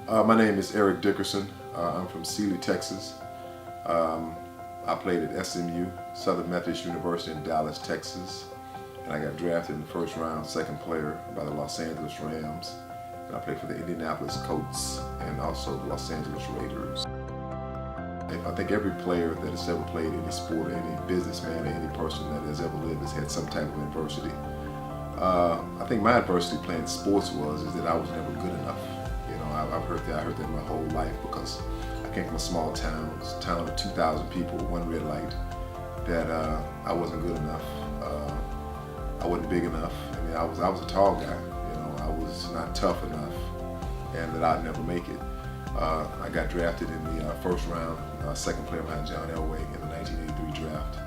My name is Eric Dickerson. I'm from Sealy, Texas. I played at SMU, Southern Methodist University in Dallas, Texas. And I got drafted in the first round, second player by the Los Angeles Rams. And I played for the Indianapolis Colts and also the Los Angeles Raiders. I think every player that has ever played any sport, any businessman, or any person that has ever lived has had some type of adversity. I think my adversity playing sports is that I was never good enough. You know, I've heard that my whole life because I came from a small town of 2,000 people, one red light, that I wasn't good enough. I wasn't big enough. I mean, I was a tall guy. You know, I was not tough enough, and that I'd never make it. I got drafted in the first round, second player behind John Elway in the 1983 draft.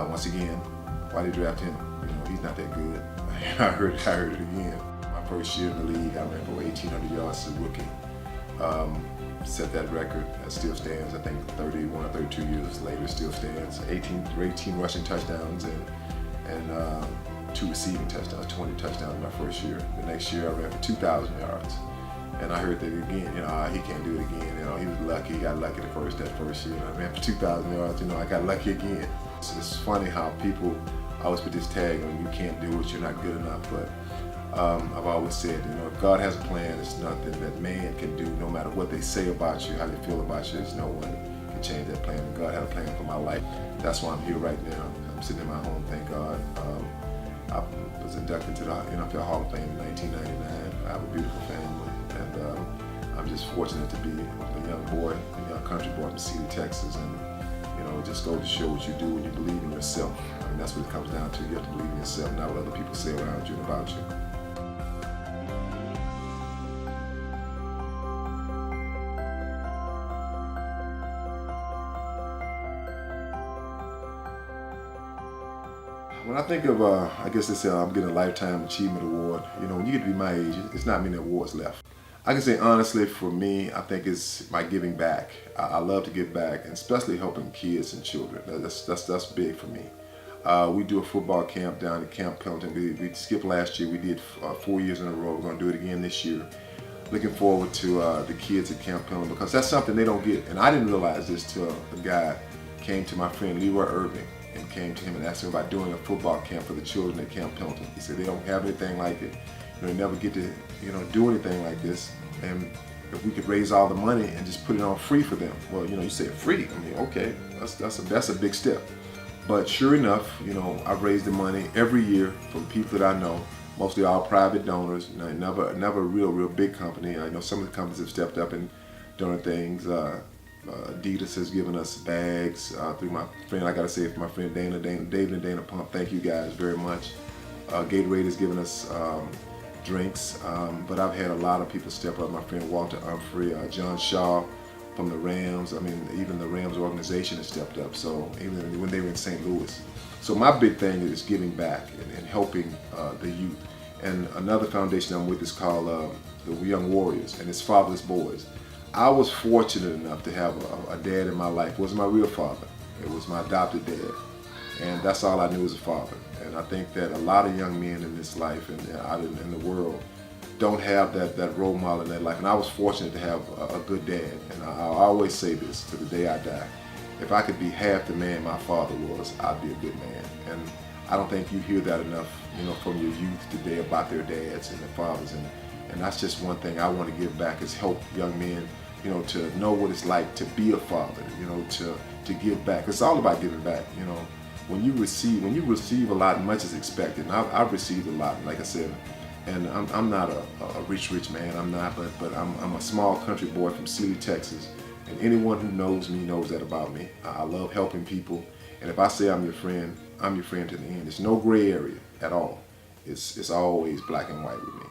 Once again, why did they draft him? You know, he's not that good. I heard it again. My first year in the league, I ran for 1,800 yards as a rookie. Set that record. That still stands. I think 31 or 32 years later, it still stands. 18 rushing touchdowns and 2 receiving touchdowns, 20 touchdowns my first year. The next year, I ran for 2,000 yards. And I heard that again, you know, he can't do it again. You know, he was lucky. He got lucky that first year. And I ran for 2,000 yards. You know, I got lucky again. It's funny how people always put this tag on, you can't do it, you're not good enough. But I've always said, you know, if God has a plan, it's nothing that man can do. No matter what they say about you, how they feel about you, there's no one can change that plan. And God had a plan for my life. That's why I'm here right now. I'm sitting in my home, thank God. I was inducted to the NFL Hall of Fame in 1999. I have a beautiful family. And I'm just fortunate to be a young boy, a young country boy from Sealy, Texas, and you know, it just goes to show what you do when you believe in yourself. I mean, that's what it comes down to. You have to believe in yourself, not what other people say around you and about you. When I think of, I guess they say I'm getting a Lifetime Achievement Award, you know, when you get to be my age, it's not many awards left. I can say honestly, for me, I think it's my giving back. I love to give back, and especially helping kids and children. That's big for me. We do a football camp down at Camp Pendleton. We skipped last year. We did 4 years in a row. We're going to do it again this year. Looking forward to the kids at Camp Pendleton because that's something they don't get. And I didn't realize this till a guy came to my friend Leroy Irving and came to him and asked him about doing a football camp for the children at Camp Pendleton. He said they don't have anything like it. You know, they never get to, you know, do anything like this. And if we could raise all the money and just put it on free for them. Well, you know, you say free. I mean, okay, that's a big step. But sure enough, you know, I've raised the money every year from people that I know, mostly all private donors. You know, never a real big company. I know some of the companies have stepped up and done things. Adidas has given us bags through my friend. I gotta say, for my friend David and Dana Pump, thank you guys very much. Gatorade has given us drinks, but I've had a lot of people step up. My friend Walter Humphrey, John Shaw from the Rams. I mean, even the Rams organization has stepped up. So even when they were in St. Louis. So my big thing is giving back and helping the youth. And another foundation I'm with is called the Young Warriors, and it's Fatherless Boys. I was fortunate enough to have a dad in my life. It wasn't my real father. It was my adopted dad. And that's all I knew as a father. And I think that a lot of young men in this life and out in the world don't have that role model in their life. And I was fortunate to have a good dad. And I always say this to the day I die. If I could be half the man my father was, I'd be a good man. And I don't think you hear that enough, you know, from your youth today about their dads and their fathers. And that's just one thing I want to give back, is help young men, you know, to know what it's like to be a father, you know, to give back. It's all about giving back, you know. When you receive a lot, much is expected. And I've received a lot, like I said, and I'm not a rich man. I'm not, but I'm a small country boy from Sealy, Texas. And anyone who knows me knows that about me. I love helping people, and if I say I'm your friend to the end. There's no gray area at all. It's always black and white with me.